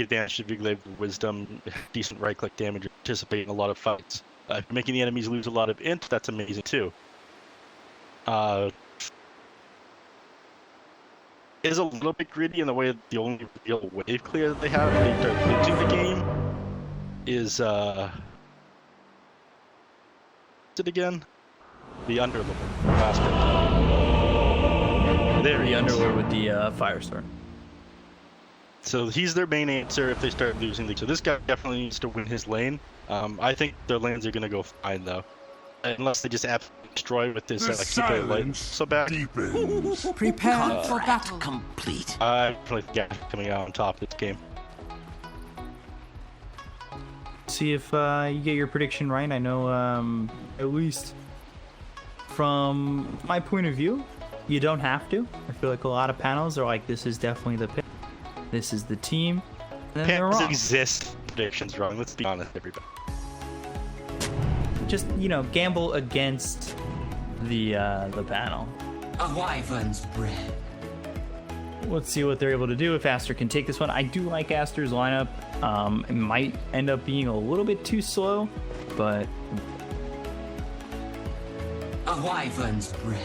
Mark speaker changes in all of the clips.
Speaker 1: advantage of Vigilate Wisdom, decent right-click damage, participate in a lot of fights. Making the enemies lose a lot of int, that's amazing too. Is a little bit greedy in the way that the only real wave clear that they have when they start losing the game is what's it again? The Underlord. There
Speaker 2: The Underlord with the Firestorm.
Speaker 1: So he's their main answer if they start losing the. So this guy definitely needs to win his lane. I think their lanes are gonna go fine though, unless they just absolutely destroy with this super light. So bad.
Speaker 3: Prepare for battle.
Speaker 4: Complete.
Speaker 1: I definitely think coming out on top of this game.
Speaker 2: See if you get your prediction right. I know, at least from my point of view, you don't have to. I feel like a lot of panels are like, this is definitely the pick. This is the team. And then they're wrong.
Speaker 1: Exist predictions wrong. Let's be honest, everybody.
Speaker 2: Just, you know, gamble against the panel.
Speaker 4: A wyvern's bread.
Speaker 2: Let's see what they're able to do if Aster can take this one. I do like Aster's lineup. It might end up being a little bit too slow, but
Speaker 4: A wyvern's bread.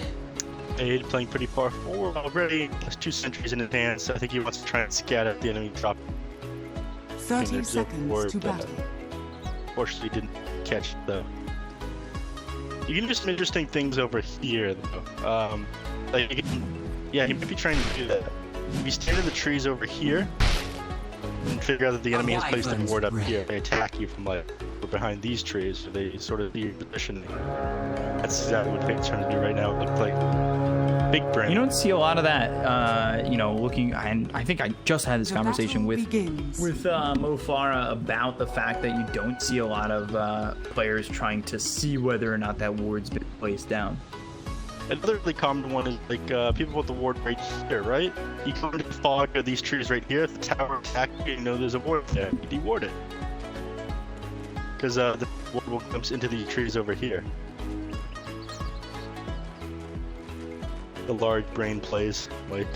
Speaker 1: Aid playing pretty far forward already. There's 2 sentries in advance. I think he wants to try and scatter the enemy drop.
Speaker 3: 30 seconds to battle.
Speaker 1: Fortunately, didn't catch though. You can do some interesting things over here though. Like you can, yeah, he might be trying to do that. If you stand in the trees over here and figure out that the enemy has placed a ward up here, they attack you from like behind these trees. So they sort of see your positioning. That's exactly what Fate's trying to do right now. It looks like big brain.
Speaker 2: you don't see a lot of that. You know, looking, and I think I just had this conversation with Mo Farah about the fact that you don't see a lot of players trying to see whether or not that ward's been placed down.
Speaker 1: Another really common one is like people with the ward right here, right? You come into the fog of these trees right here. If the tower attacks you, know there's a ward there. You deward it. Because the ward comes into these trees over here. The large brain plays. Wait.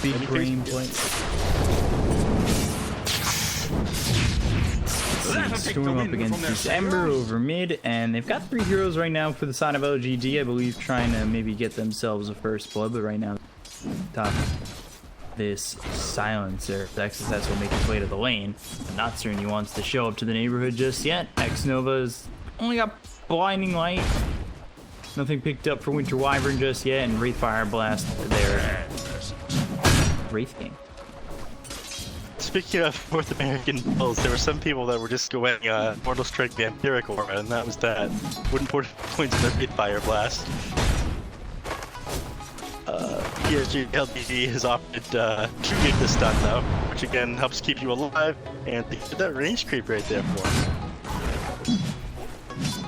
Speaker 2: Big brain play. Storm up against December over mid, and they've got 3 heroes right now for the side of LGD, I believe, trying to maybe get themselves a first blood, but right now, top this silencer. XSS will make his way to the lane. I'm not certain he wants to show up to the neighborhood just yet. X-Nova's only got blinding light. Nothing picked up for Winter Wyvern just yet, and Wraith Fire Blast there. Wraith King.
Speaker 1: Speaking of North American builds, there were some people that were just going Mortal Strike Vampiric Aura, and that was that. Wouldn't put points in their Wraith Fire Blast. PSG.LGD has opted to get this done though, which again helps keep you alive, and they did that range creep right there for him.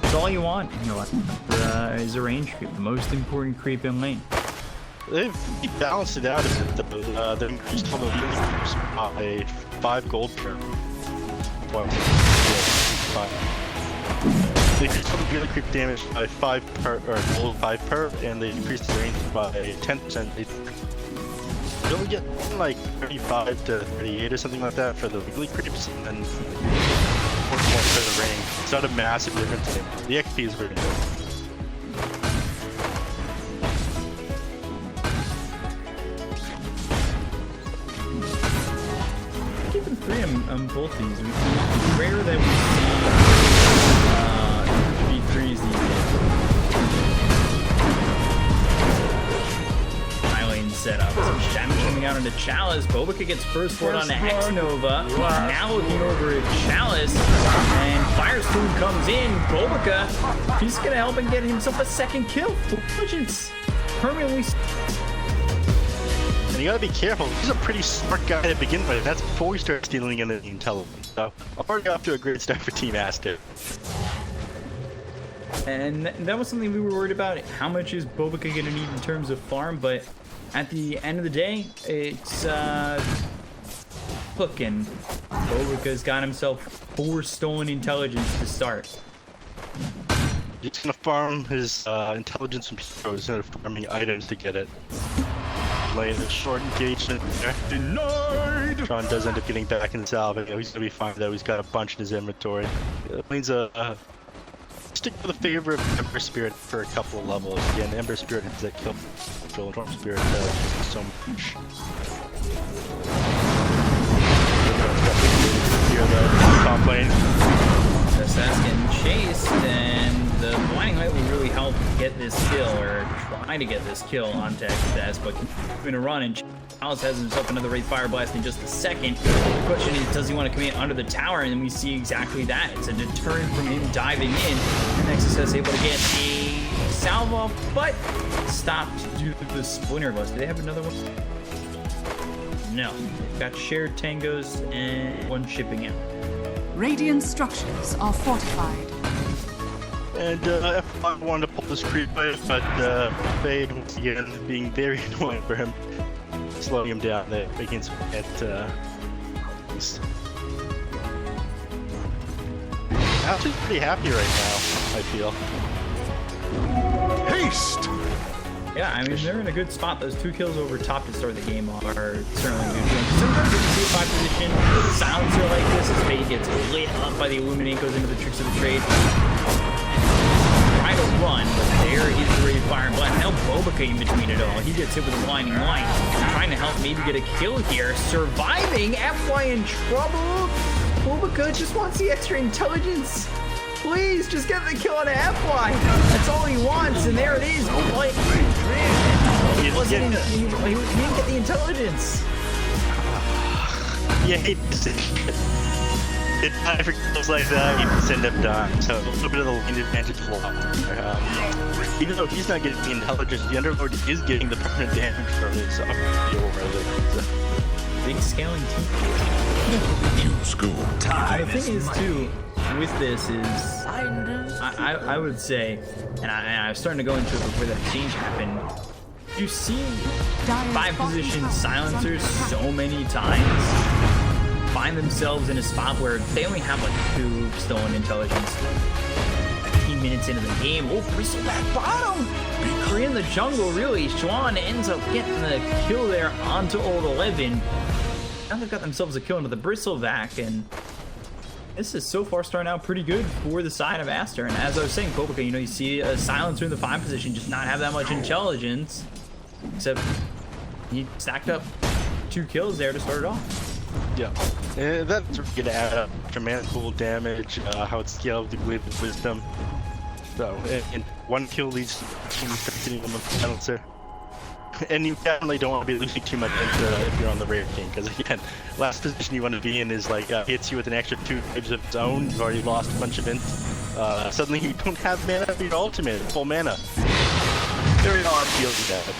Speaker 2: That's all you want, you know what? Is a range creep, the most important creep in lane.
Speaker 1: They've balanced it out a bit though. They increased all the healing creeps by 5 gold per. Well, they increased all the healing creep damage by 5 per, or gold 5 per, and they increased the range by 10%. They only get like 35 to 38 or something like that for the weekly creeps, and then 4 for the range. It's not a massive difference. The XP is very good.
Speaker 2: On both these, it's rare that we see 3-3s these days. High lane setup. Some Shaman coming out into Chalice. Bobica gets first blood on X-Nova. Now looking over at Chalice, and Firestone comes in. Bobica, he's gonna help and get himself a second kill. Intelligence permanently.
Speaker 1: You gotta be careful. He's a pretty smart guy to begin with. That's before we start stealing in the intelligence. So I'm already off to a great start for Team Aster.
Speaker 2: And that was something we were worried about. How much is Bobica gonna need in terms of farm? But at the end of the day, it's looking. Bobica's got himself 4 stolen intelligence to start.
Speaker 1: He's gonna farm his intelligence from heroes instead of farming items to get it. lane. A short engagement there. Denied! Tron does end up getting back in salve. He's gonna be fine though. He's got a bunch in his inventory. Lane's a stick to the favor of Ember Spirit for a couple of levels. Again, Ember Spirit has that kill. Storm Spirit does so much. Here the top lane.
Speaker 2: That's getting chased, and the blinding light will really help get this kill, or try to get this kill on Texas, but going to run, and Alice has himself another Wraith Fire Blast in just a second. The question is, does he want to come in under the tower? And we see exactly that. It's a deterrent from him diving in. And Nexus is able to get a salve off, but stopped due to the Splinter Bust. Do they have another one? No. Got shared tangos and one shipping out.
Speaker 3: Radiant structures are fortified.
Speaker 1: And F5 wanted to pull this creep away, but Fade, once again, being very annoying for him, slowing him down there, making him get actually pretty happy right now, I feel.
Speaker 5: Haste!
Speaker 2: Yeah, I mean, they're in a good spot. Those 2 kills over top to start the game are certainly good. Sometimes you can see a 5 position silencer like this as Fade gets lit up by the Illuminate, goes into the tricks of the trade. Try to run, but there is the Wraith Fire and Blast. Now Bobica in between it all. He gets hit with a blinding light. Trying to help maybe get a kill here. Surviving. FY in trouble. Bobica just wants the extra intelligence. Please, just get the kill on FY. That's all he wants, and there it is. Oh, boy. He didn't get the intelligence.
Speaker 1: Yeah, he it never feels like that. He just end up dying. So a little bit of the lane advantage lost. Even though he's not getting the intelligence, the Underlord is getting the permanent damage from his
Speaker 2: big scaling team.
Speaker 5: You school.
Speaker 2: The thing is, too, with this is, I would say, and I was starting to go into it before that exchange happened, you see 5 position silencers so many times find themselves in a spot where they only have like 2 stolen intelligence 15 minutes into the game. Oh, Bristleback bottom! We're in the jungle, really. Schwan ends up getting the kill there onto old 11. Now they've got themselves a kill into the Bristleback, and this is so far starting out pretty good for the side of Aster. And as I was saying, Bobica, you know, you see a silencer in the 5 position just not have that much intelligence, except he stacked up 2 kills there to start it off.
Speaker 1: Yeah, and that's going to add up tremendous pool damage, how it's scaled with wisdom. So, and 1 kill leads to 15 on the silencer. And you definitely don't want to be losing too much if you're on the Rare King, because again, last position you want to be in is like hits you with an extra 2 waves of its own. You've already lost a bunch of int. Suddenly you don't have mana for your ultimate, full mana. Very odd feeling that.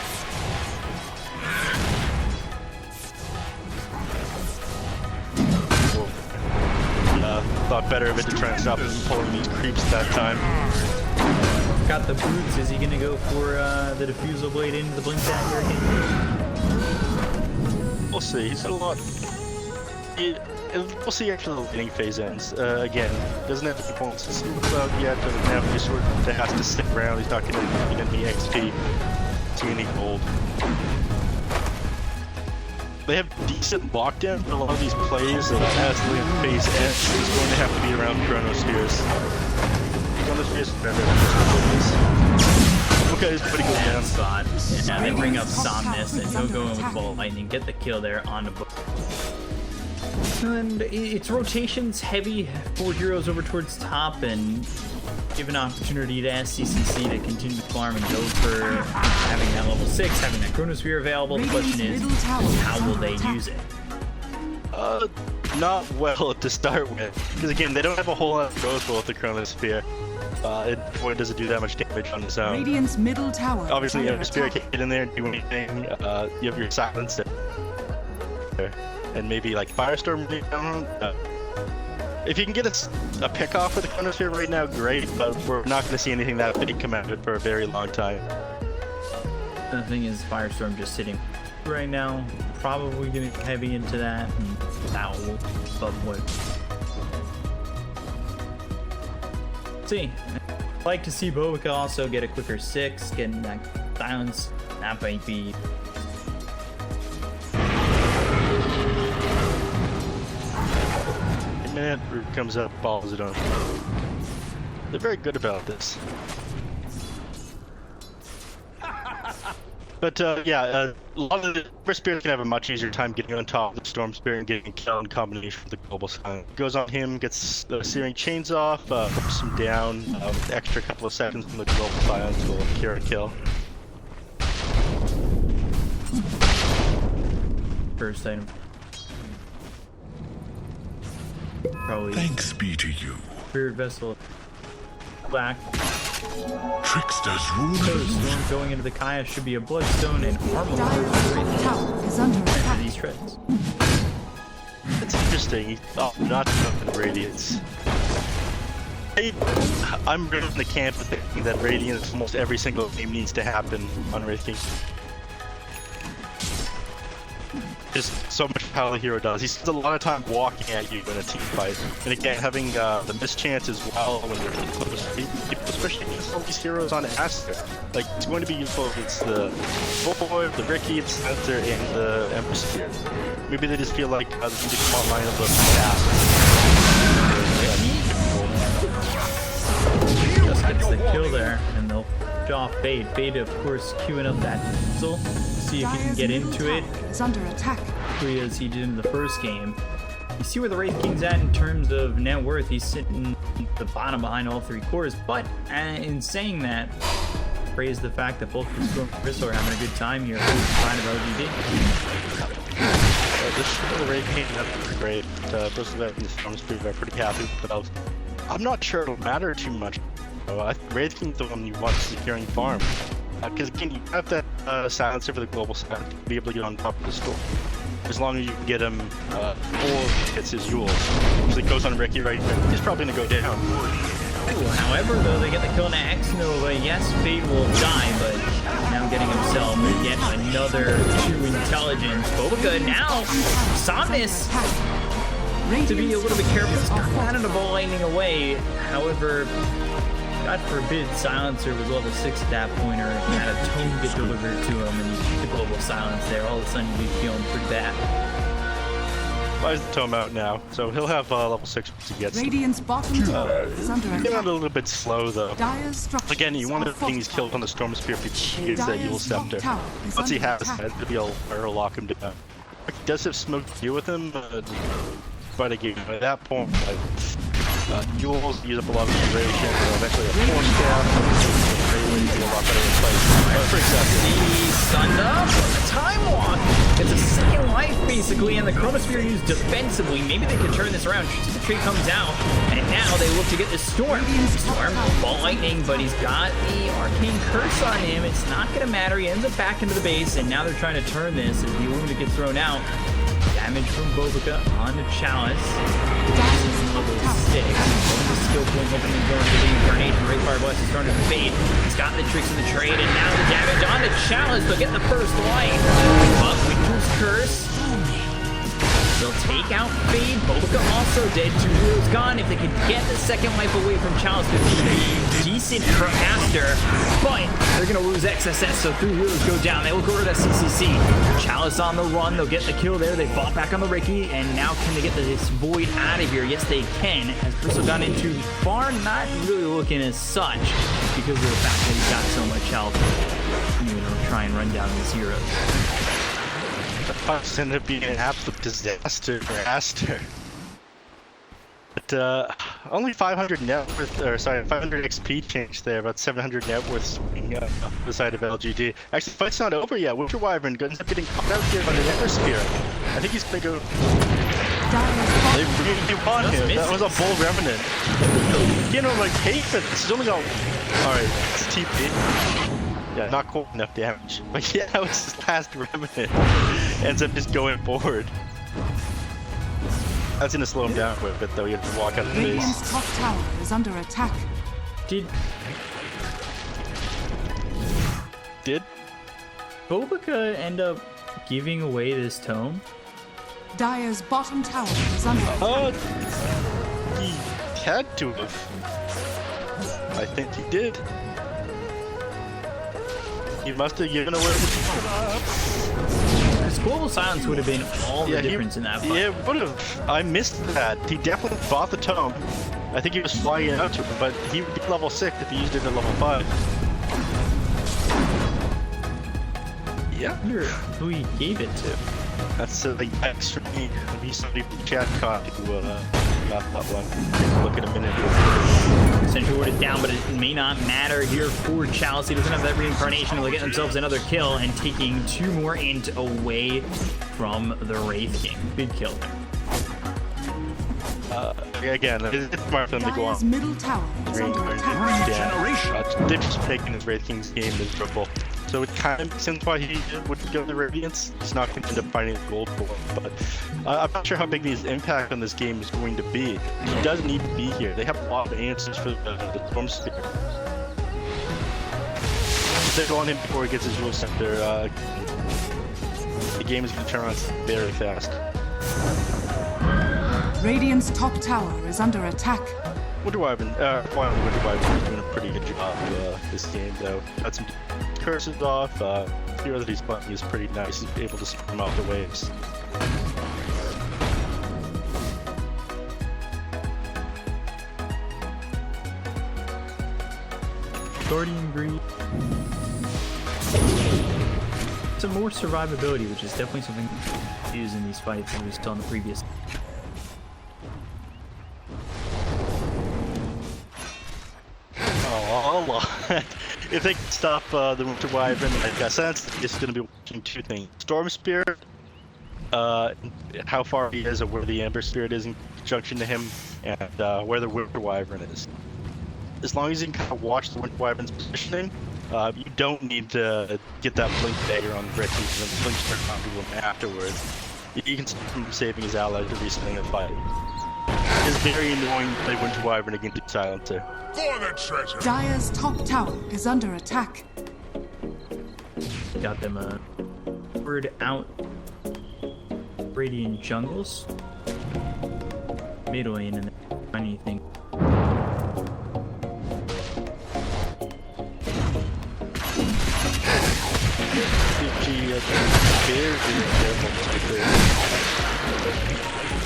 Speaker 1: Thought better of it to try and stop him from pulling these creeps that time.
Speaker 2: Got the boots. Is he gonna go for the diffusal blade into the blink dagger?
Speaker 1: We'll see. He's got a lot. We'll see after the laning phase ends. Again, doesn't have the points to see about yet. Doesn't have any sort of that has to stick around. He's not gonna get any XP. See any gold. They have decent lockdown for a lot of these plays. As the phase ends, he's going to have to be around Chronospheres. Okay, he's pretty good down.
Speaker 2: Spot. Yeah, they bring up Somnus, and he'll go in with Bolt Lightning, get the kill there on the book. And it's rotations heavy, 4 heroes over towards top, and give an opportunity to SCCC to continue to farm and go for having that level 6, having that Chronosphere available. The question is, how will they use it?
Speaker 1: Not well to start with, because again, they don't have a whole lot of growth with the Chronosphere. It doesn't do that much damage on its own.
Speaker 3: Radiant's middle tower.
Speaker 1: Obviously, you have your Spirit can't get in there and do anything. You have your Silencer. And maybe like Firestorm. If you can get a pick off with the Chronosphere right now, great, but we're not going to see anything that big come out of it for a very long time.
Speaker 2: The thing is, Firestorm just sitting right now, probably going to heavy into that, and that will above what. See, I'd like to see Bobica also get a quicker 6, getting that silence. That might be
Speaker 1: plant, Root comes up, balls it on. They're very good about this. But yeah, a lot of the River Spirit can have a much easier time getting on top of the Storm Spirit and getting a kill in combination with the Global Silence. Goes on him, gets the Searing Chains off, hooks him down, with the extra couple of seconds from the Global Silence will cure a kill.
Speaker 2: First item. Probably.
Speaker 5: Thanks be to you.
Speaker 2: Spirit Vessel. Black.
Speaker 5: Tricksters rule.
Speaker 2: Storm going into the Kaya should be a Bloodstone and Armor
Speaker 3: Dire's top tower is under attack.
Speaker 2: these treads.
Speaker 1: It's interesting. Oh, not enough in Radiance. I'm really in the camp of thinking that Radiance almost every single game needs to happen on Wraith King. Just so much how the hero does. He spends a lot of time walking at you in a team fight. And again, having the mischance as well when you're close, especially against all these heroes on Aster. Like, it's going to be useful against the Boy, the Ricky, the Center, and the Empress Spear. Maybe they just feel like they need to come online a little fast.
Speaker 2: Just gets the kill there, and they'll push off Fade. Fade, of course, queuing up that missile. See if he can get into it.
Speaker 3: Is under attack.
Speaker 2: Quickly as he did in the first game. You see where the Wraith King's at in terms of net worth. He's sitting at the bottom behind all three cores. But in saying that, praise the fact that both the Storm and Crystal are having a good time here outside of LGD.
Speaker 1: This Wraith King, that's great. Bristol and the Storm Spirit are pretty happy with themselves. I'm not sure it'll matter too much. Wraith King's the one you want securing farm. Because again, you have that silencer for the Global Silence to be able to get on top of the Storm. As long as you can get him before he hits his Yule. So it goes on Ricky right there. He's probably going to go down.
Speaker 2: Ooh, however, though, they get the kill on X Nova. Yes, Fade will die, but now getting himself yet another 2 intelligence. Bobaga now, Somnus to be a little bit careful. It's kind of the ball lightning away. However, God forbid Silencer was level 6 at that point, or he had a tome get delivered to him and the Global Silence there. All of a sudden you'd be feeling pretty bad.
Speaker 1: Why is the tome out now? So he'll have level 6 once he gets
Speaker 3: Radiant's bottom tower is under
Speaker 1: Get
Speaker 3: attack.
Speaker 1: out a little bit slow though.
Speaker 3: Dire's structures
Speaker 1: Again, you want
Speaker 3: are
Speaker 1: to think he's killed on the Storm Spear if he gets that Yule
Speaker 3: Dire's top
Speaker 1: Scepter.
Speaker 3: tower is
Speaker 1: Once he
Speaker 3: under
Speaker 1: has
Speaker 3: attack.
Speaker 1: that, it'll be a fire lock him down. He does have smoke to deal with him, but again, at that point, Yules use up a lot of duration, and eventually a force down, and be a lot better in place. For example,
Speaker 2: He's stunned up. A time walk. It's a second life basically, and the Chronosphere used defensively. Maybe they could turn this around. The tree comes out, and now they look to get the Storm. Storm, ball lightning, but he's got the Arcane Curse on him. It's not going to matter. He ends up back into the base, and now they're trying to turn this as the Illumina gets thrown out. Damage from Bobaga onto Chalice. Level 6. The skill point hoping to go into the Incarnation. Great Fire Blast is starting to fade. He's got the tricks of the trade, and now the damage onto Chalice. They'll get the first light. But Winter's Curse. They'll take out Fade. Bobaga also dead. 2 heroes gone. If they could get the second life away from Chalice, it would be decent for Aster. But they're going to lose XSS, so 3 heroes go down. They look over to CCC. Chalice on the run. They'll get the kill there. They fought back on the Ricky, and now can they get this Void out of here? Yes, they can. Has Bristol gone into far? Not really looking as such because of the fact that he's got so much health. Try and run down these heroes.
Speaker 1: the fights ended up being an absolute disaster for Aster. But only 500 net worth, or sorry, 500 XP change there, about 700 net worth swing on the side of LGD. Actually, the fight's not over yet. Winter Wyvern ends up getting caught out here on the Nether Spear. I think he's gonna go. They really want him. That was a Bull Revenant. You know, like, hey, but this is only got. Alright, it's TP. Yeah, not quite enough damage. But yeah, that was his last Revenant. Ends up just going forward. That's gonna slow him down a bit though, you have to walk out of the base.
Speaker 3: Radiant's top tower is under attack.
Speaker 2: Did Bobaga end up giving away this tome?
Speaker 3: Dire's bottom tower is under attack.
Speaker 1: He had to have. I think he did. He must have given away the
Speaker 2: This Global Silence would have been all the difference in that fight.
Speaker 1: Yeah, would have. I missed that. He definitely fought the tome. I think he was flying out to it, but he would be level 6 if he used it at level 5. Yeah.
Speaker 2: I wonder who he gave it to.
Speaker 1: That's the extra me. Maybe somebody from the chat caught who got that one. Look at a minute.
Speaker 2: Sentry Ward is down, but it may not matter here for Chalice. He doesn't have that reincarnation. They'll get themselves another kill and taking 2 more int away from the Wraith King. Big kill there.
Speaker 1: Again, it's smart for them to go on.
Speaker 3: Dire's middle tower is under attack.
Speaker 1: They're just making his Wraith King's game miserable. So it kind of makes sense why he would go to Radiance. He's not going to end up finding gold for him, but I'm not sure how big his impact on this game is going to be. He does need to be here. They have a lot of answers for the Storm Spear. If they go on him before he gets his Rule Scepter, the game is going to turn around very fast.
Speaker 3: Radiant's top tower is under attack.
Speaker 1: Wonder Wyvern is doing a pretty good job this game, though. Got some curses off. Hero that he's playing is pretty nice. He's able to spam out the waves.
Speaker 2: Guardian Greed. Some more survivability, which is definitely something to use in these fights than we saw in the previous.
Speaker 1: If they can stop the Winter Wyvern, like I sense it's going to be watching 2 things: Storm Spirit, how far he is, or where the Ember Spirit is in conjunction to him, and where the Winter Wyvern is. As long as you can kind of watch the Winter Wyvern's positioning, you don't need to get that Blink Dagger on the Red King and then Blink Spirit onto him afterwards. You can stop him saving his allies to resetting the fight. It's very annoying to play Winter Wyvern against the Silencer.
Speaker 5: For the treasure.
Speaker 3: Dire's top tower is under attack.
Speaker 2: Got them a word out. Radiant jungles. Mid lane and anything.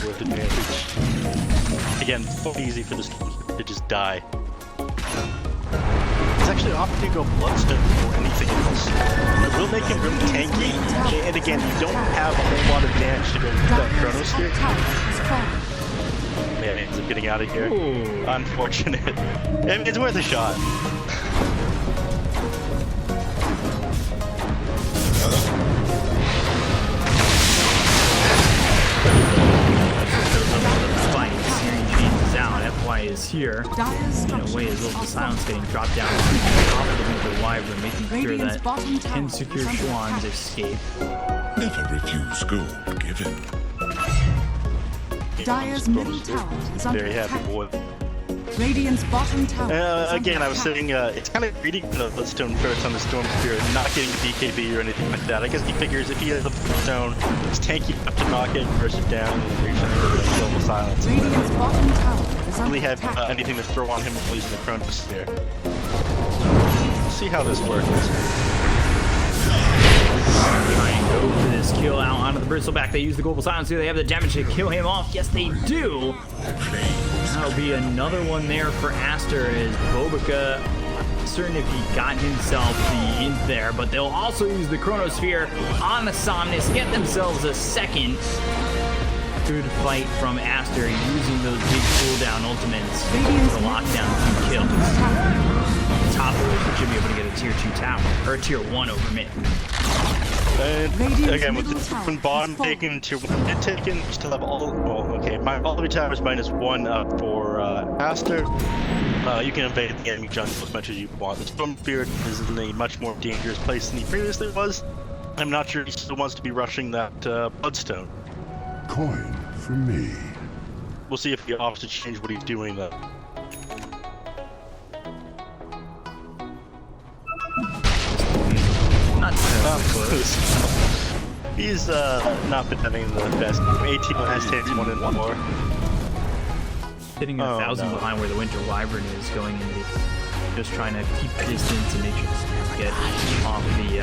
Speaker 1: Worth advantage. Again, so easy for this to just die. It's actually often to go Bloodstone or anything else. It will make him really tanky, and again, you don't have a whole lot of damage to go with that Chronos here. Man, he ends up getting out of here. Ooh. Unfortunate. I mean, it's worth a shot.
Speaker 2: Is here in a way as well as the silence getting dropped down on top of the Winter Wyvern, making sure that Kensuke Schwann's escape.
Speaker 5: Never refuse gold given.
Speaker 3: Dire's middle tower is under
Speaker 1: very happy
Speaker 3: attack.
Speaker 1: boy.
Speaker 3: Radiant's bottom tower is
Speaker 1: again,
Speaker 3: under
Speaker 1: I was
Speaker 3: attack.
Speaker 1: saying it's kind of greedy for the Bloodstone first on the Storm Spirit, not getting the BKB or anything like that. I guess he figures if he has the Bloodstone, it's tanky enough to knock it, burst it down, and reach the Global Silence.
Speaker 3: Radiant's bottom tower is under
Speaker 1: Really have
Speaker 3: attack.
Speaker 1: anything to throw on him while he's in the Chronos Sphere. We'll see how this works.
Speaker 2: Try and go for this kill out onto the Bristleback. They use the Global Silence. Do they have the damage to kill him off? Yes, they do. That'll be another one there for Aster as Bobica. Certain if he got himself the int there, but they'll also use the Chronosphere on the Somnus, get themselves a second. Good fight from Aster using those big cooldown ultimates to lock down 2 kills. Top of it, we should be able to get a tier 2 tower, or a tier 1 over mid.
Speaker 1: And again, with the different bottom taken, tier 1 mid taken, you still have all, well, okay, all of your towers -1 up for Aster. You can invade the enemy jungle as much as you want. The Storm Spirit is in a much more dangerous place than he previously was. I'm not sure he still wants to be rushing that Bloodstone.
Speaker 5: Coin for me.
Speaker 1: We'll see if he opts to change what he's doing though.
Speaker 2: Not close.
Speaker 1: He's not been having the best. 18 last hits, 1 in 4.
Speaker 2: Sitting 1,000 behind where the Winter Wyvern is going into the, just trying to keep distance and make sure to get off the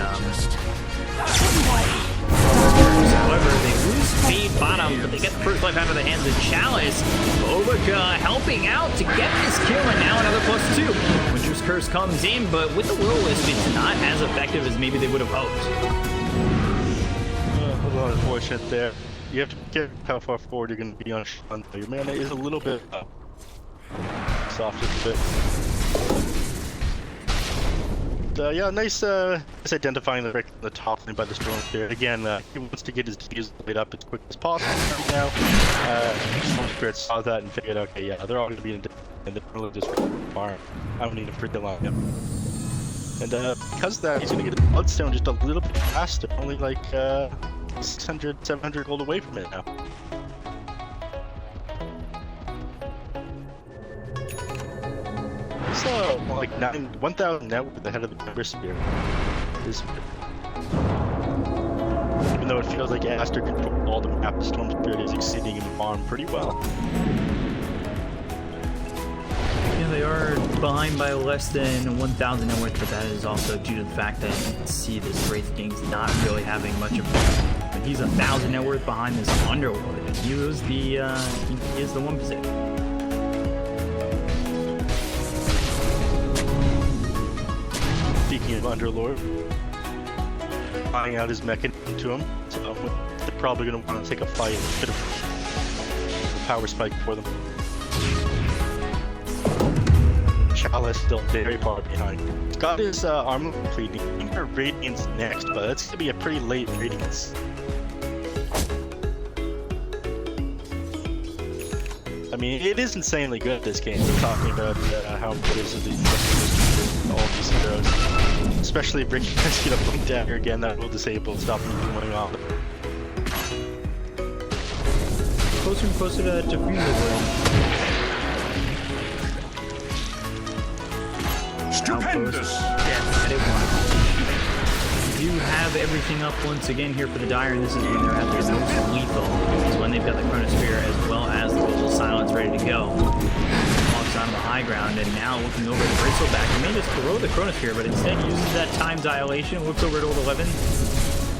Speaker 2: However, they lose Fade bottom, but they get the first life out of the hands of Chalice. Obica helping out to get this kill, and now another +2. Winter's Curse comes in, but with the Will-O-Wisp, it's not as effective as maybe they would have hoped.
Speaker 1: A little unfortunate there. You have to be careful how far forward you're going to be on Sean. Your mana is a little bit soft just a bit. Yeah, nice identifying the top lane by the Storm Spirit. Again, he wants to get his defuse laid up as quick as possible right now. Storm Spirit saw that and figured, okay, yeah, they're all going to be in and they're really just farm. I don't need to freak the line him. And because of that, he's going to get his Bloodstone just a little bit faster, only like 600, 700 gold away from it now. So, like 1,000 net with the head of the Ember Spear. Even though it feels like Aster controls all the map, the Storm Spirit is exceeding in farm pretty well.
Speaker 2: Yeah, they are behind by less than 1,000 net worth, but that is also due to the fact that you can see this Wraith King's not really having much of a... But he's 1,000 net worth behind this Underlord. He is the one position.
Speaker 1: Speaking of Underlord, flying out his mechanism to him, so they're probably going to want to take a fight, a bit of a power spike for them. Chalice still very far behind. He's got his armor completing. Radiance next, but that's going to be a pretty late Radiance. I mean, it is insanely good, this game. We're talking about how good it is of all these heroes. Especially if Ricky has to get a blink dagger again, that will disable, stop him from going off.
Speaker 2: Closer and closer to Fusible.
Speaker 5: Stupendous!
Speaker 2: You have everything up once again here for the Dire, and this is when they're at their most lethal. It's when they've got the Chronosphere as well as the Global Silence ready to go. Walks onto the high ground, and now looking over at the Bristleback. He may just throw the Chronosphere, but instead uses that time dilation, looks over at old 11,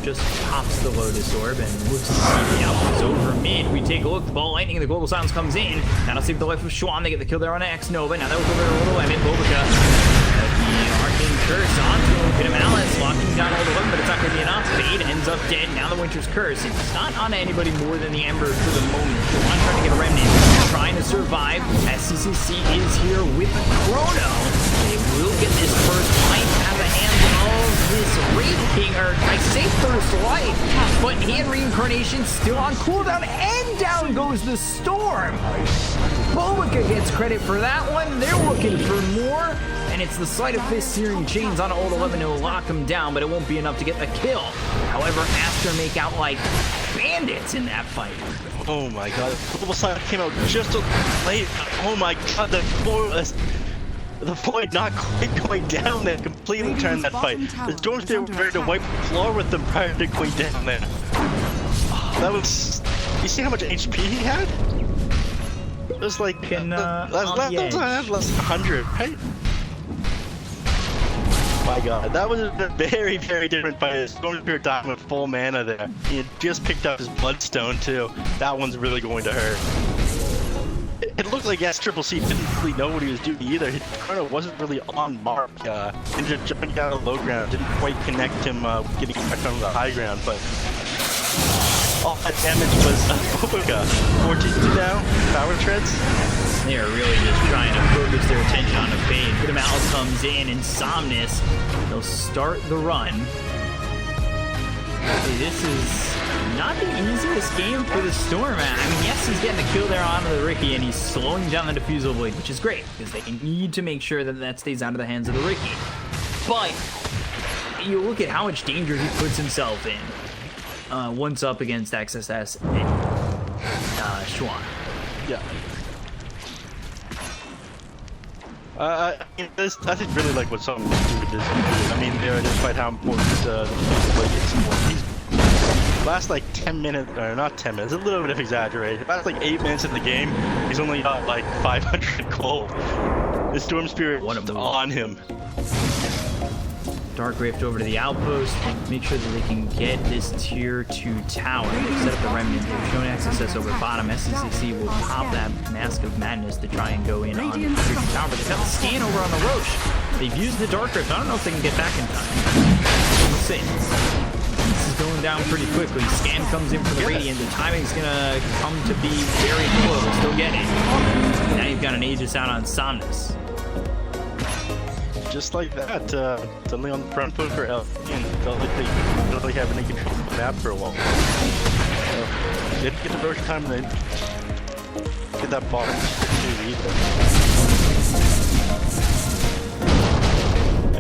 Speaker 2: just pops the Lotus Orb, and looks to see the outcomes over mid. We take a look, the Ball Lightning, and the Global Silence comes in. That'll save the life of Schwan. They get the kill there on X Nova. Now they look over at old 11, Bobica. Arcane Curse onto him, get him Alice, locking down all the weapon, but it's not going to be enough. Fade ends up dead. Now the Winter's Curse. It's not on anybody more than the Ember for the moment. One trying to get a Remnant, trying to survive. SCCC is here with Chrono. They will get this first life out of the hands of this Wraith King, or I say first life, but Hand Reincarnation still on cooldown, and down goes the Storm. Bobica gets credit for that one. They're looking for more. And it's the Sleight of Fist Searing Chains on old 11 to lock him down, but it won't be enough to get the kill. However, Aster make out like bandits in that fight.
Speaker 1: Oh my god, the Global Silence came out just a late. Oh my god, the Void not quite going down there completely turned that fight. The Stormspirit were ready to wipe the floor with them prior to going down there. Oh, that was... You see how much HP he had? It was like... less than 100, right? My god, that was a very, very different fight. Stormspirit died with full mana there. He had just picked up his Bloodstone too. That one's really going to hurt. It looked like SCCC didn't really know what he was doing either. His Chrono wasn't really on mark. Ended up jumping down to low ground, didn't quite connect him getting back on the high ground, but all that damage was Bobica. 14 down, power treads.
Speaker 2: They are really just trying to focus their attention on a Fade. Put him out comes in, and Somnus, they'll start the run. This is not the easiest game for the Storm. I mean, yes, he's getting a kill there onto the Ricky, and he's slowing down the Diffusal Blade, which is great, because they need to make sure that that stays out of the hands of the Ricky. But you look at how much danger he puts himself in once up against XSS and Schwan.
Speaker 1: Yeah. I think really like what some do with this. I mean, despite how important the Blade is. He's last like 10 minutes, or not 10 minutes, a little bit of exaggeration. Last like 8 minutes in the game, he's only got like 500 gold. The Storm Spirit on him.
Speaker 2: Dark Rift over to the outpost and make sure that they can get this tier 2 tower. They've set up the Remnant, they've shown XSS over bottom. SCCC will pop that Mask of Madness to try and go in on the tier 2 tower, but they've got the scan over on the Roche. They've used the Dark Rift. I don't know if they can get back in time. We'll see. This is going down pretty quickly. Scan comes in for the Radiant. The timing's gonna come to be very close. They'll get it. Now you've got an Aegis out on Somnus.
Speaker 1: Just like that, suddenly on the front foot for LG, and felt like they didn't really have any control of the map for a while. Didn't get the first time they get that bottom either.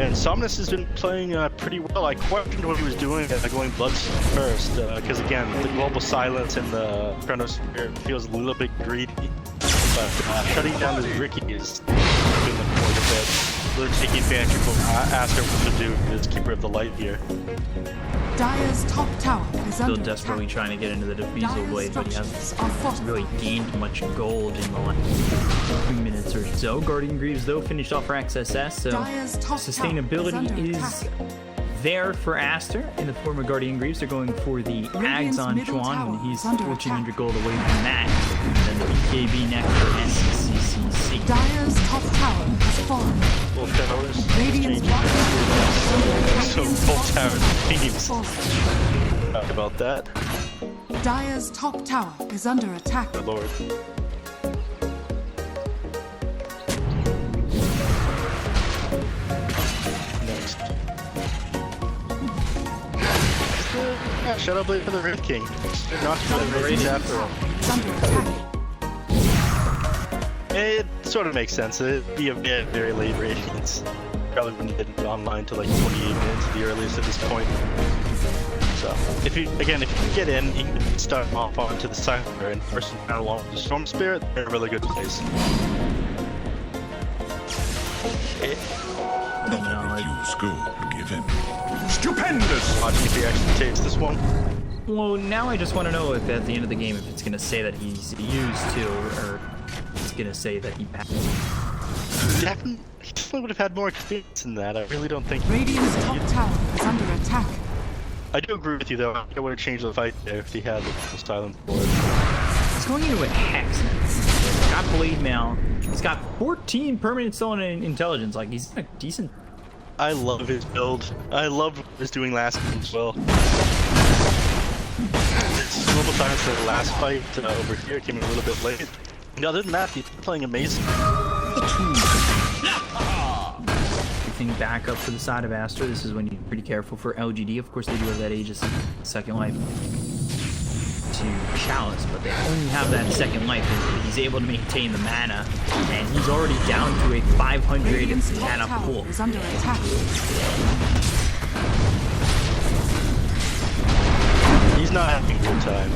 Speaker 1: And Somnus has been playing pretty well. I questioned what he was doing going Bloodstone first, because again, the global silence and the Chronosphere feels a little bit greedy. But shutting down this Ricky is doing the point a bit. Really taking advantage of what Aster wants to do as Keeper of the Light here.
Speaker 3: Dire's top tower is
Speaker 2: Still
Speaker 3: under
Speaker 2: desperately
Speaker 3: attack.
Speaker 2: trying to get into the Defeasel blade, but he hasn't really gained much gold in the last 2 minutes or so. Guardian Greaves, though, finished off for XSS, so
Speaker 3: Dire's top
Speaker 2: sustainability
Speaker 3: tower is
Speaker 2: is
Speaker 3: under
Speaker 2: there for Aster in the form of Guardian Greaves. They're going for the Ags on
Speaker 3: middle
Speaker 2: Chuan,
Speaker 3: tower
Speaker 2: and he's
Speaker 3: is under
Speaker 2: 1,400 gold away from that. And then the BKB next for SCCC.
Speaker 3: Dire's top tower has fallen.
Speaker 1: Both towers
Speaker 3: Radiant's
Speaker 1: so both towers teams. Talk about that.
Speaker 3: Dire's top tower is under attack.
Speaker 1: Good lord. Next. Yeah, Shadow Blade for the Red King. Not for the Radiant after all.
Speaker 3: Is under attack.
Speaker 1: It sort of makes sense. It'd be a very late Radiance. Probably wouldn't get it online till like 28 minutes, the earliest at this point. So, if you can get in, you can start off onto the SAPPHIRE and first and along with the Storm Spirit, they're in a really good place. Okay.
Speaker 5: Never refuse gold given. Stupendous!
Speaker 1: Watching if he actually takes this one.
Speaker 2: Well, now I just want to know if at the end of the game, if it's going to say that he's used to, or it's going to say that he passed.
Speaker 1: He definitely would have had more experience in that. I really don't think.
Speaker 3: Radiant's top tower is under attack.
Speaker 1: I do agree with you though. I would have changed the fight there if he had the silent board.
Speaker 2: He's going into a Hex now. He's got Blade Mail. He's got 14 permanent stolen intelligence. Like, he's a decent.
Speaker 1: I love his build. I loved what he was doing last game as well. His global silence for the last fight over here came in a little bit late. And other than that, he's playing amazing.
Speaker 2: Everything back up for the side of Aster. This is when you're pretty careful for LGD. Of course, they do have that Aegis second life to Chalice, but they only have that second life. And he's able to maintain the mana, and he's already down to a 500
Speaker 3: Radiant's top
Speaker 2: mana
Speaker 3: tower
Speaker 2: pool.
Speaker 3: is under attack.
Speaker 1: He's not having a good time.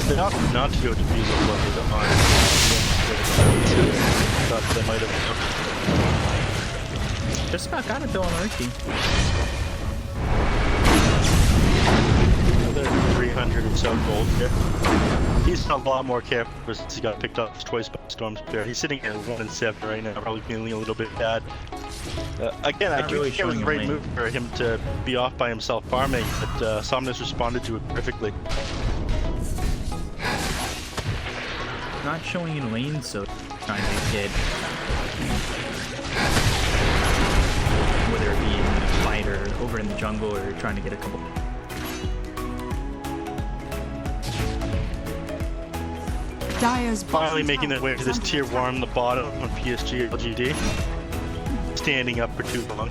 Speaker 1: They opted not to go to Defeasel Blade on. Thought they might have.
Speaker 2: Just about got it though on Ricky.
Speaker 1: Another 300 or so gold here. He's a lot more careful since he got picked up twice by Storm Spirit. He's sitting at 1-7 right now, probably feeling a little bit bad. Again, I do
Speaker 2: really
Speaker 1: think it was a
Speaker 2: showing
Speaker 1: great
Speaker 2: a
Speaker 1: move for him to be off by himself farming, but Somnus responded to it perfectly.
Speaker 2: Not showing in lane, so trying to get, whether it be in a fight or over in the jungle or trying to get a couple.
Speaker 3: Dire's
Speaker 1: Finally
Speaker 3: bottom
Speaker 1: making their
Speaker 3: tower
Speaker 1: way to
Speaker 3: is
Speaker 1: this
Speaker 3: under
Speaker 1: tier
Speaker 3: attack.
Speaker 1: 1 on the bottom on PSG.LGD. Standing up for too long.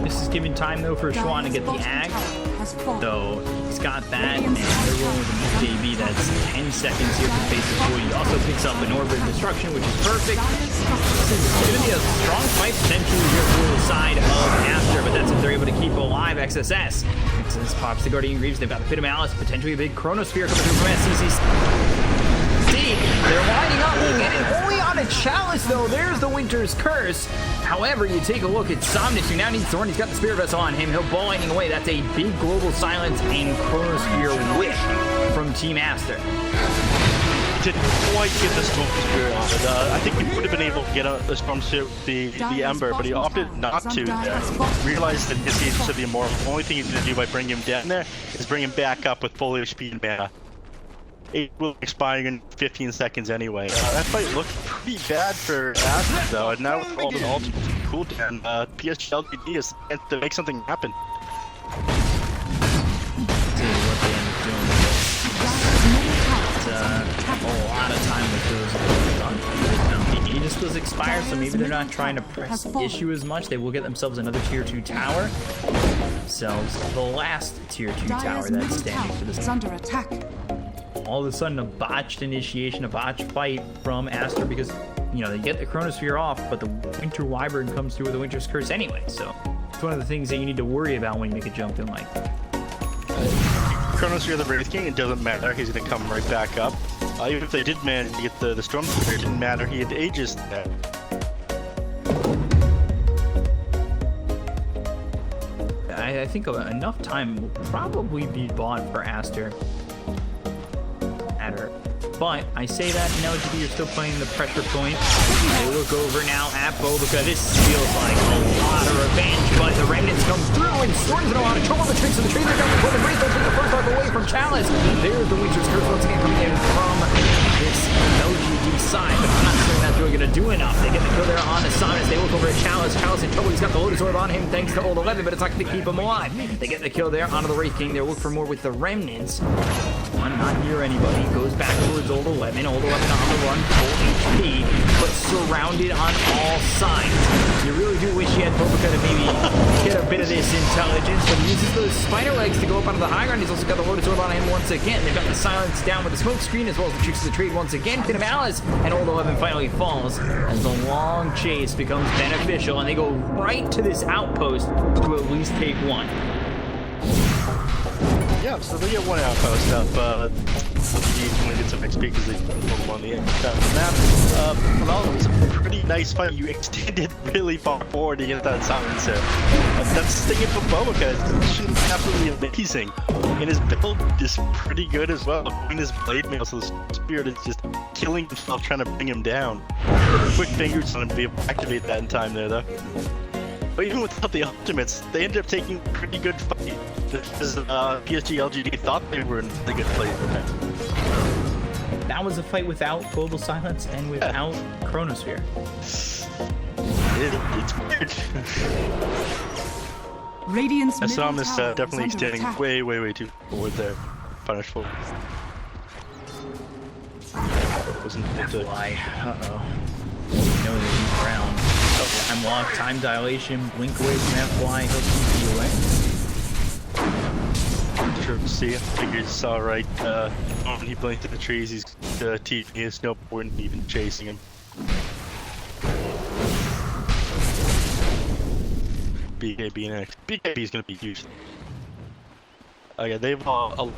Speaker 2: This is giving time though for Chuan to
Speaker 3: Dire's
Speaker 2: get the
Speaker 3: bottom
Speaker 2: Axe.
Speaker 3: tower has fallen.
Speaker 2: So he's got that, and they're rolling with a BKB that's 10 seconds here from Face of Void. He also picks up an Orb of Destruction, which is perfect.
Speaker 3: Dire's
Speaker 2: This is going to be a strong fight potentially here for the side of Aster, but that's if they're able to keep alive XSS. XSS pops the Guardian Greaves. They've got a Pit of Malice, potentially a big Chronosphere coming through from SCCC. They're lining up, and only on a Chalice though. There's the Winter's Curse. However, you take a look at Somnus, who now needs Thorn. He's got the Spirit Vessel on him. He'll ball lightning away. That's a big global silence and Chronosphere whiff from Team Aster.
Speaker 1: didn't quite get the Storm Spirit on it. I think he would have been able to get the Storm Spirit with the Ember, but he opted not to there. Realized that his Aegis of the Immortal, the only thing he's going to do by bringing him down there is bring him back up with full HP and mana. It will expire in 15 seconds anyway. That fight looked pretty bad for Aster though, and now with all the ultimate cooldown, PSG.LGD is the chance to make something happen.
Speaker 2: A lot of time with those on the Aegis was expired, so maybe they're not trying to press the issue as much. They will get themselves another tier 2 tower. Themselves the last tier 2 tower that's standing for this.
Speaker 3: Under attack.
Speaker 2: All of a sudden, a botched initiation, a botched fight from Aster because, you know, they get the Chronosphere off, but the Winter Wyvern comes through with the Winter's Curse anyway. So it's one of the things that you need to worry about when you make a jump in like that.
Speaker 1: Chronosphere the Wraith King, it doesn't matter. He's going to come right back up. Even if they did manage to get the Storm Spirit, it didn't matter. He had Aegis there.
Speaker 2: I think enough time will probably be bought for Aster. But I say that in LGD you're still playing the pressure point. They look over now at Bo because this feels like a lot of revenge, but the remnants come through and Storm's in a lot of trouble. The tricks of the tree, they're going for the Wraith, they'll take the first arc away from Chalice. There's the Winter's Curse once again coming in from this LGD side, but I'm not certain that's really going to do enough. They get the kill there on the Samus. They look over at Chalice. Chalice in trouble. He's got the Lotus Orb on him thanks to Old 11, but it's not going to keep him alive. They get the kill there onto the Wraith King. They'll look for more with the remnants. One not near anybody. Goes back towards Old 11. Old 11 on the run, full HP, but surrounded on all sides. You really do wish you had Bobica to maybe get a bit of this intelligence, but he uses those spider legs to go up onto the high ground. He's also got the Lotus Orb on him once again. They've got the silence down with the smoke screen, as well as the tricks of the trade once again. Pin of Alice, and Old 11 finally falls as the long chase becomes beneficial, and they go right to this outpost to at least take one.
Speaker 1: Yeah, so they get one outpost up. You want to get some XP because they put on the edge of the map. Well, it was a pretty nice fight. You extended really far forward to get that silencer. That's the thing for Bobica. His position is absolutely amazing. And his build is pretty good as well. Doing his blade mail, so the Spirit is just killing himself trying to bring him down. Quick fingers on him to be able to activate that in time there, though. But even without the ultimates, they ended up taking a pretty good fight. Because PSG.LGD thought they were in a good place for that.
Speaker 2: That was a fight without Global Silence and without Chronosphere.
Speaker 1: It's weird.
Speaker 3: Radiant's
Speaker 1: I saw him
Speaker 3: middle tower
Speaker 1: definitely
Speaker 3: is under
Speaker 1: extending
Speaker 3: attack.
Speaker 1: way too forward there. Punish forward. Wasn't able to...
Speaker 2: Fly. Uh-oh. No, he's around. Time lock, time dilation, blink away from FY, he'll keep you away.
Speaker 1: Sure to see, I figured it's alright. When he blinked at the trees, he's TPing his snowboard and even chasing him. BKB next. BKB is going to be huge. Yeah, they have a lot of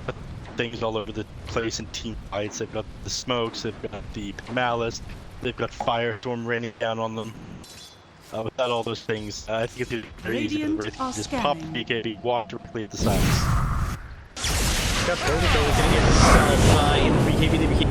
Speaker 1: things all over the place in team fights. They've got the smokes, they've got the malice, they've got firestorm raining down on them. Without all those things, I think it's very easy for the Wraith to just pop the BKB, walk directly at the Silence.
Speaker 2: Got Bobica gonna get himself in the BKB.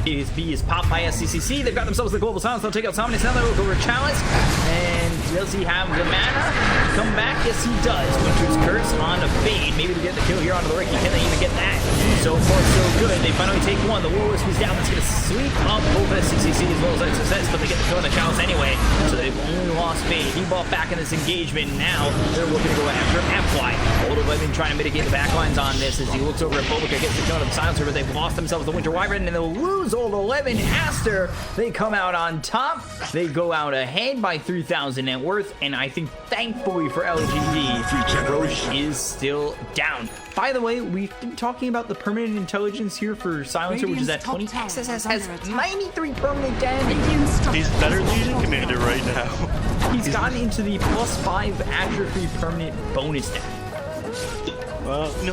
Speaker 2: His B is popped by SCCC. They've got themselves the Global Silence. They'll take out Somnus. Now they'll go over Chalice. And does he have the mana? Come back? Yes, he does. Winter's Curse on a fade. Maybe to get the kill here onto the Ricky. Can they even get that? So far, so good. They finally take one. The Warless was down. That's going to sweep up both SCCC as well as XSS, but they get the kill on the Chalice anyway. So they've only lost Fade. He bought back in this engagement. Now they're looking to go after FY. Old 11 trying to mitigate the backlines on this as he looks over at Bobica, gets the kill on the Silencer, but they've lost themselves the Winter Wyvern, and they'll lose Old 11. Aster, they come out on top. They go out ahead by 3,000 net worth, and I think thankfully for LGD, Roche is still down. By the way, we've been talking about the permanent intelligence here for Silencer, which is at 20. XSS has 93 permanent damage.
Speaker 1: He's better than Commander right now.
Speaker 2: He's gotten into the +5 atrophy permanent bonus stat.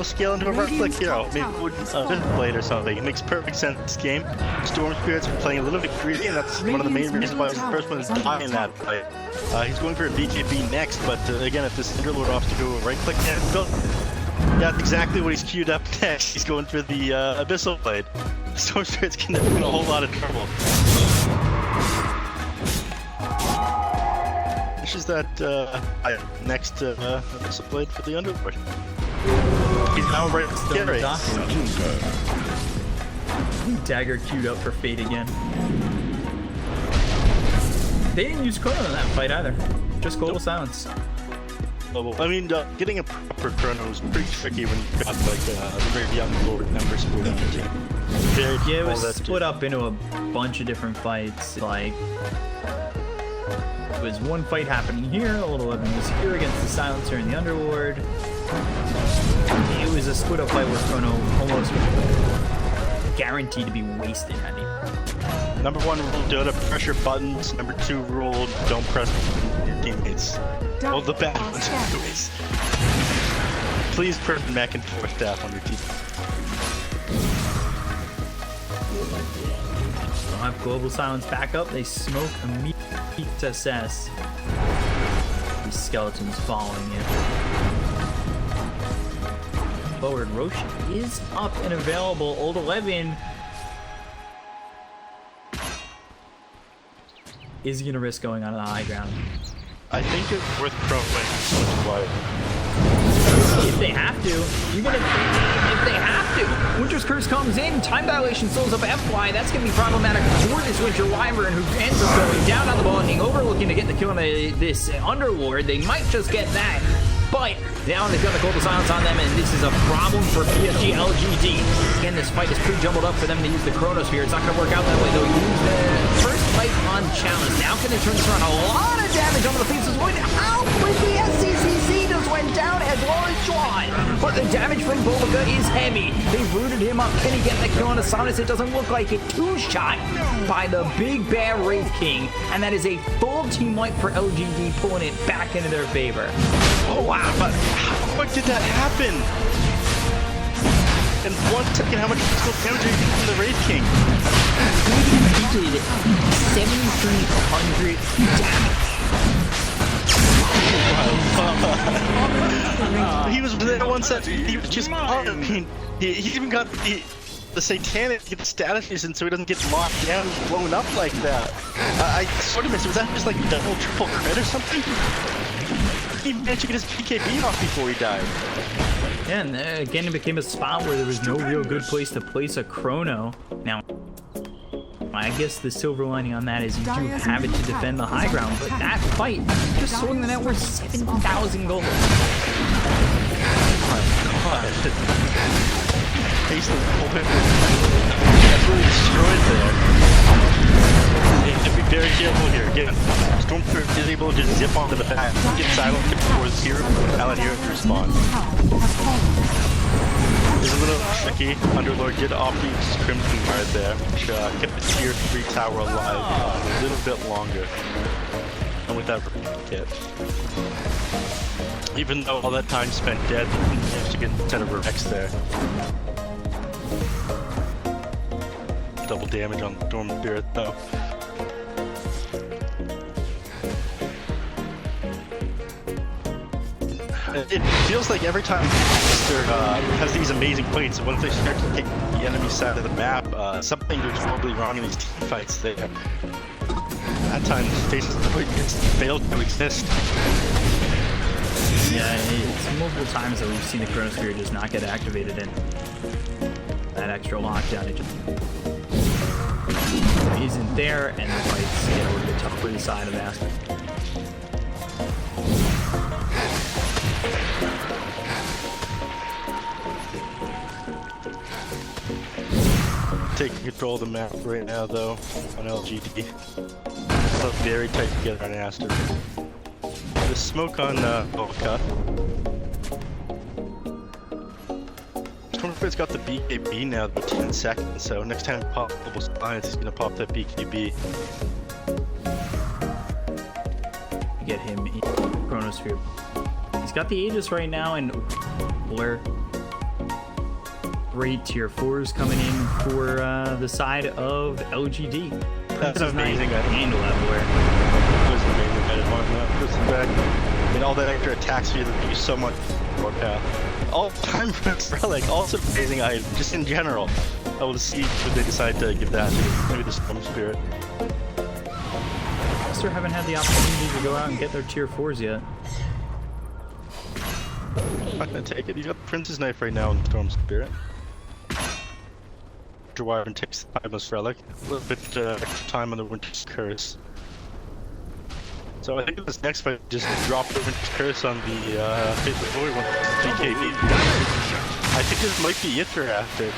Speaker 1: Scale into a right-click hero. Maybe Vision Blade or something. It makes perfect sense this game. Storm Spirits are playing a little bit greedy, and that's one of the main reasons why I was the first one to die in that fight. He's going for a BKB next, but again, if this Cinderlord opts to go right-click and build, that's exactly what he's queued up next. He's going for the Abyssal Blade. Storm Spirit's getting in a whole lot of trouble. This is that next missile blade for the Underlord. He's now right
Speaker 2: Still
Speaker 1: at
Speaker 2: dock. Dagger queued up for Fate again. They didn't use Chrono in that fight either. Just Global Silence.
Speaker 1: I mean, getting a proper Chrono is pretty tricky when you've got like the very young Lord number split on your team.
Speaker 2: Yeah, it was split up into a bunch of different fights. Like, it was one fight happening here, a little Evan was here against the Silencer and the Underlord. It was a split up fight where Chrono almost guaranteed to be wasted at him.
Speaker 1: Number 1 rule, Dota, pressure buttons. Number 2 rule, don't press your teammates. Oh, the bad ones anyways. Please press back and forth tap on your team.
Speaker 2: They'll have Global Silence back up. They smoke immediately to assess. These skeletons following it. Forward Roche is up and available. Old 11 is going to risk going on the high ground.
Speaker 1: I think it's worth throwing wide.
Speaker 2: If they have to, even if they have to. Winter's Curse comes in, time dilation souls up FY. That's going to be problematic for this Winter Wyvern, who ends up going down on the ballgame, overlooking to get the kill on this Underlord. They might just get that, but now they've got the Global Silence on them, and this is a problem for PSG.LGD. Again, this fight is pretty jumbled up for them to use the Chronosphere. It's not going to work out that way. They'll use the first fight on challenge. Now can they turn this around? A lot of damage onto the face is going. How quickly SCCC just went down as well as Juan. But the damage from Bolga is heavy. They've rooted him up. Can he get the kill on Asanus? It doesn't look like it. 2-shot by the Big Bear Wraith King. And that is a full team wipe for LGD, pulling it back into their favor.
Speaker 1: Oh wow, but how quick did that happen? In 1 second, how much physical damage are you getting from the Wraith King?
Speaker 2: He did 7,300 damage.
Speaker 1: He was there 1 second. He was just. I mean, he even got the satanic statuses, and so he doesn't get locked down, and blown up like that. I sort of missed. Was that just like double, triple crit or something? He managed to get his PKB off before he died.
Speaker 2: Yeah, and again, it became a spot where there was no real good place to place a Chrono. Now, I guess the silver lining on that is you do have it to defend the high ground, but that fight just swung the net worth 7,000 gold.
Speaker 1: Oh my god. Taste of the bullet. That's really destroyed there. You have to be very careful here. Again, Stormtrooper is able to just zip onto the back, get silent before his hero, Alan here to respond. It's a little tricky. Underlord did opt the Crimson Guard there, which kept the tier 3 tower alive a little bit longer. And with that kit. Even though all that time spent dead, he managed to get instead of Rex there. Double damage on Storm Spirit though. It feels like every time Aster has these amazing fights, once they start to take the enemy side of the map, something goes horribly wrong in these team fights there. At times, faces just failed to exist.
Speaker 2: Yeah, it's multiple times that we've seen the Chronosphere just not get activated in that extra lockdown. It just isn't there, and the fights get a little bit tough for the side of Aster.
Speaker 1: Taking control of the map right now, though, on LGD. It's very tight together on Aster. The smoke on Volca. Stormford's got the BKB now, about 10 seconds, so next time he pops Global Silence, he's gonna pop that BKB.
Speaker 2: Get him in Chronosphere. He's got the Aegis right now, and Blur. Great tier 4s coming in for the side of LGD.
Speaker 1: That's amazing. I
Speaker 2: handle that Blur.
Speaker 1: It was amazing. I didn't want that. Pushing back. And all that extra attack speed that use so much warpath. All time for Relic, also amazing item, just in general. I will see if they decide to give that to maybe the Storm Spirit.
Speaker 2: Aster haven't had the opportunity to go out and get their tier 4s yet.
Speaker 1: I'm not gonna take it. You got Prince's Knife right now in Storm Spirit. After Wyvern takes the Timeless Relic. A little bit extra time on the Winter's Curse. So I think in this next fight, just drop the Winter's Curse on the Faithful Void one, GKB. I think this might be it for Aster.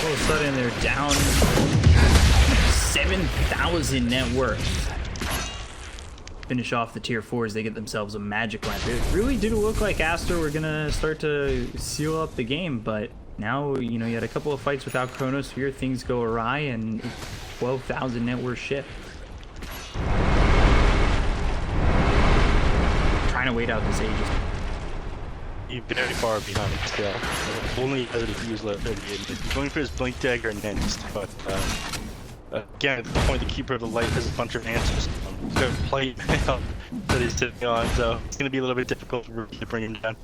Speaker 2: All of a sudden, they're down 7,000 net worth. Finish off the tier 4s, they get themselves a magic lamp. It really did look like Aster were gonna start to seal up the game, but now, you know, you had a couple of fights without Chronosphere, things go awry, and 12,000 net worth shift. Trying to wait out this Aegis.
Speaker 1: He's very far behind still. Only has a defuse left 38. He's going for his Blink Dagger next, but again, at the point, the Keeper of the Light has a bunch of answers. He's got a plate mail that he's sitting on, so it's going to be a little bit difficult to bring him down.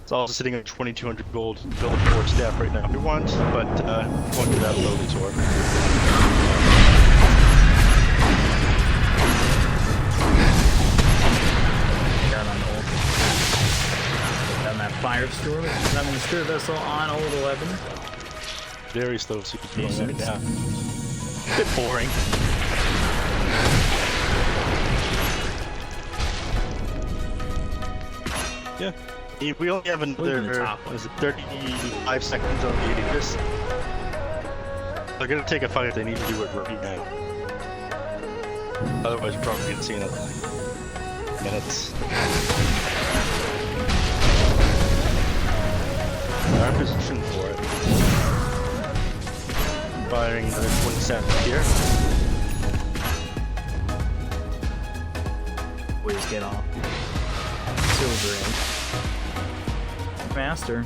Speaker 1: It's also sitting at 2,200 gold to build a 4 staff right now if he wants, but won't do that a loaded sword. Down that Firestorm, having the Spirit Vessel on old 11. Very slow super going right now. A bit boring. Yeah. We only have another, was it 35 seconds on the Aegis? They're gonna take a fight, they need to do it right now. Otherwise, we're probably gonna see another minutes. Our position for it. Firing another 27 here.
Speaker 2: Always get off. Silver in. Master.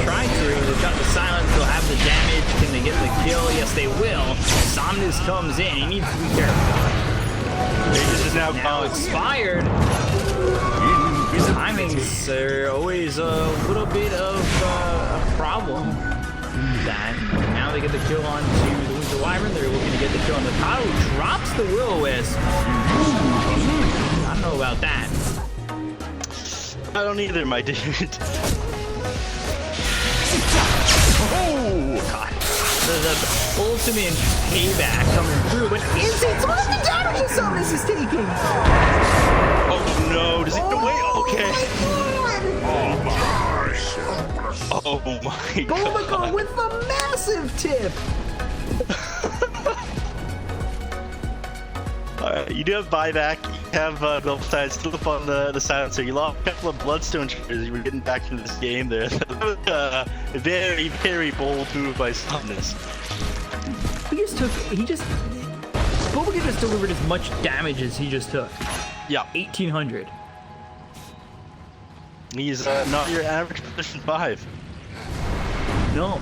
Speaker 2: Trying to, they've got the silence, they'll have the damage. Can they get the kill? Yes, they will. Somnus comes in, he needs to be careful.
Speaker 1: This is now
Speaker 2: expired. Timings are always a little bit of a problem. That now they get the kill on to the Winter Wyvern. They're looking to get the kill on the Tato, who drops the Will-O-Wisp. I don't know about that.
Speaker 1: I don't either, my dude.
Speaker 2: Oh god. The ultimate payback coming through, but is it what the damage Somnus is taking?
Speaker 1: Oh no, does he get away? Okay. Oh my god.
Speaker 2: Bulbagon with the massive tip!
Speaker 1: Alright, you do have buyback, you have Gulfstide still up on the silencer. You lost a couple of Bloodstone triggers, you were getting back into this game there. That was a very, very bold move by Somnus.
Speaker 2: Bulbagon just delivered as much damage as he just took.
Speaker 1: Yeah.
Speaker 2: 1,800.
Speaker 1: He's not your average position 5.
Speaker 2: No,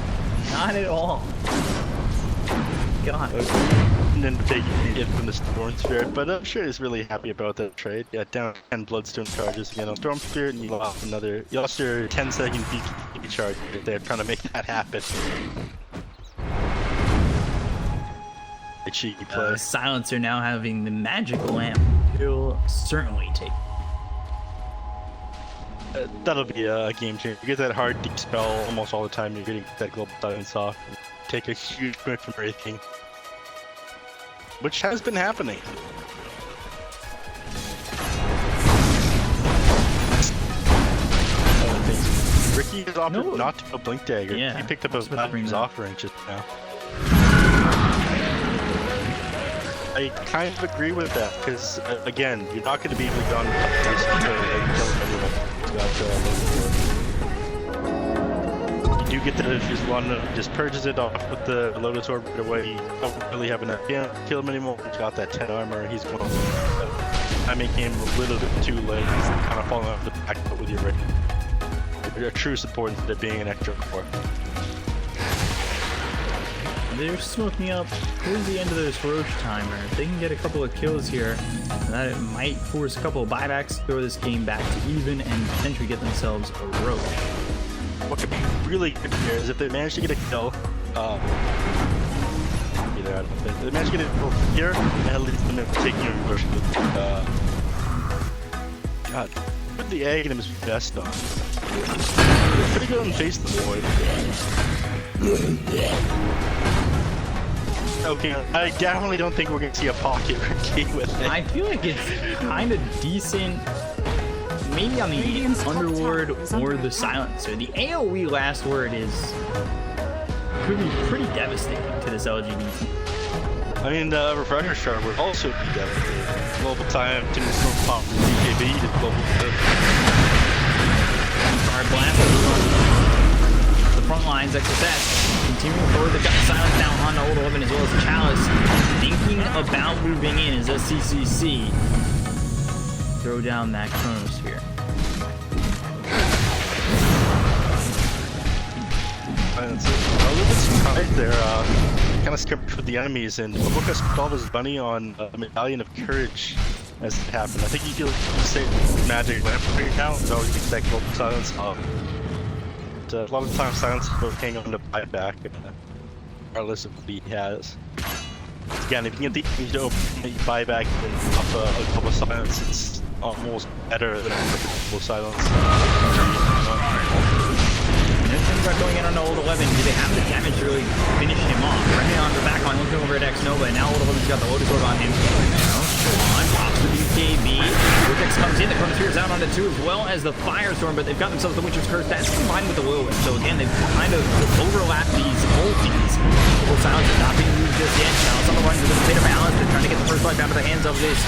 Speaker 2: not at all. God.
Speaker 1: And then taking it from the Storm Spirit, but I'm sure he's really happy about that trade. Yeah, down 10 Bloodstone charges again on Storm Spirit, and you lost your 10-second BKB charge right there, trying to make that happen. A cheeky play.
Speaker 2: Silencer now having the magical lamp. He'll certainly take.
Speaker 1: That'll be a game changer. You get that hard deep spell almost all the time. You're getting that global silence off. Take a huge point from Wraithing, which has been happening. Ricky has opted not to go Blink Dagger.
Speaker 2: Yeah,
Speaker 1: he picked up a his offering just now. I kind of agree with that, because again, you're not going to be able to go on this until kill everyone. You do get the just one, just purges it off with the Lotus Orb right away. You don't really have enough to kill him anymore. He's got that 10 armor, he's going to I make him a little bit too late. He's kind of falling off the back foot with your ready. You're a true support instead of being an extra core.
Speaker 2: they're smoking up towards the end of this Roche timer. If they can get a couple of kills here, that might force a couple of buybacks, throw this game back to even, and potentially get themselves a Roche.
Speaker 1: What could be really good here is if they manage to get a kill. If they manage to get a kill here, at least them taking a Roche. God, put the egg in his vest on. Pretty good on face the void. Okay, I definitely don't think we're gonna see a pocket rookie with it.
Speaker 2: I feel like it's kind of decent, maybe on the Underlord or the Silencer. The AoE last word could be pretty devastating to this LGD.
Speaker 1: I mean, the Refresher Shard would also be devastating. Global time to smoke pop from BKB to global
Speaker 2: Hard blast. The front lines, XSS. Continuing forward, they've got the Silence now on Old 11 as well as Chalice. Thinking about moving in as SCCC. Throw down that Chronosphere.
Speaker 1: A little bit surprised there. Kind of skipped with the enemies, and Babuka spent all his money on a Medallion of Courage as it happened. I think he feels say magic lamp right now. So always gets that global silence. A lot of the time, silence will hang on to buyback, regardless of what he has. Again, if you can get the enemies to open buyback and up a couple of silence, it's almost better than a global silence.
Speaker 2: Things are going in on Old 11. Do they have the damage to really finish him off? Right on the back line, looking over at X-Nova, and now Old 11's got the Lotus Orb on him. Sean pops the BKB. Vortex comes in, the Chronosphere is out onto 2 as well as the Firestorm, but they've got themselves the Witcher's Curse. That's combined with the Whirlwind. So again, they've kind of overlapped these ultis. Full Silence is not being used just yet. Now some of the runs are going to state of balance. They're trying to get the first life out of the hands of this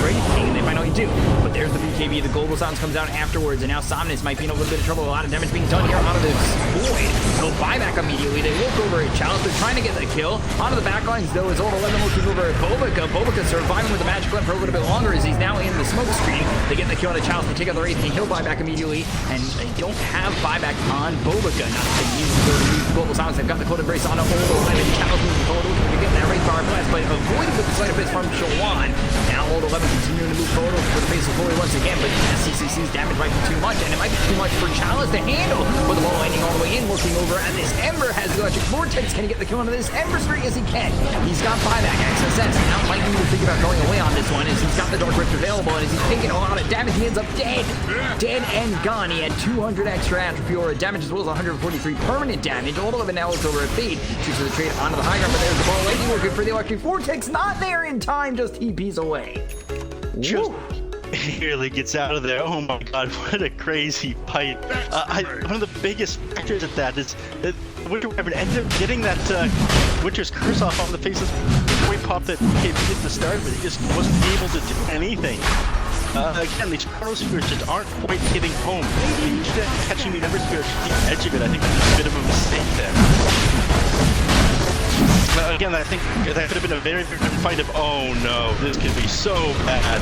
Speaker 2: Great King, and they finally do. But there's the BKB. The Global Silence comes out afterwards, and now Somnus might be in a little bit of trouble. A lot of damage being done here out of this Void. So buyback immediately. They look over at Chalice. They're trying to get the kill. Onto the back lines, though, is Old 11 looking over at Bobica. Bobica surviving with the magic lamp for a little bit longer as he's now in the smoke screen. They get the kill on the Chalice. They take out the Wraith King. He'll buyback immediately, and they don't have buyback on Bobica. Not that they need to go to use Global Silence. They've got the Code Embrace on Old 11. Chalice moving forward, looking to get that Wraith Power Blast, but avoided with the Sleight of Fist from Shawan. Now Old 11 continuing to move forward for the face of Glory once again, but SCCC's damage might be too much, and it might be too much for Chalice to handle. With the ball landing all the way in, looking over at this Ember, has the Electric Vortex. Can he get the kill onto this Ember Sphere? Yes, he can. He's got buyback access. Now might need to think about going away on this one as he's got the Dark Rift available, and as he's taking a lot of damage, he ends up dead. Dead and gone. He had 200 extra atrophy aura damage as well as 143 permanent damage. Old 11 now looks over at Fade. Shoots for the trade onto the high ground, but there's the ball landing working for the Electric Vortex. Not there in time, just TPs away.
Speaker 1: Just barely gets out of there. Oh my god, what a crazy fight. One of the biggest factors of that is that Witcher Wyvern ended up getting that Witcher's Curse off on the faces before he popped that KP at the start, but he just wasn't able to do anything. Again, these Chronospheres just aren't quite hitting home. Maybe catching the Ember Sphere at the edge of it, I think that's a bit of a mistake there. Again, I think that could have been a very different fight of, oh no, this could be so bad.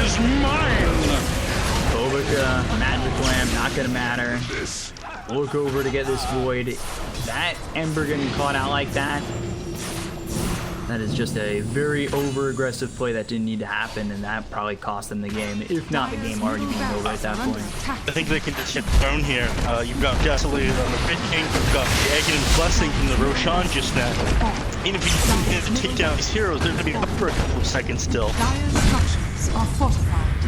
Speaker 5: Is mine.
Speaker 2: Bobica, Magic Lamp, not gonna matter. Look over to get this Void. That Ember getting caught out like that. That is just a very over-aggressive play that didn't need to happen, and that probably cost them the game, if not the game already being over at that point.
Speaker 1: I think they can just hit the throne here. You've got Desolated on the Red King, you've got the Aghanim Blessing from the Roshan just now. Even if you can take down these heroes, they're going to be up for a couple of seconds still.
Speaker 3: Dire structures are fortified.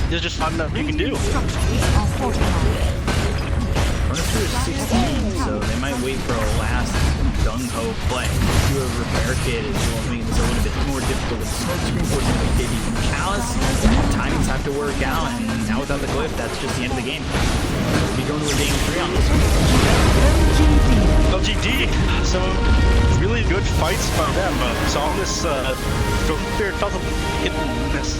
Speaker 1: There's just not enough you can do.
Speaker 3: Structures are fortified.
Speaker 2: Chronosphere is 16, so they might wait for a last gung-ho play. Do a repair kit is making this a little bit more difficult with smoke screen forcing the KD from Chalice. Timings have to work out, and now without the glyph, that's just the end of the game. We'll be going to a game 3 on this one.
Speaker 1: LGD, some really good fights by them. Saw this, Go Spirit doesn't hit this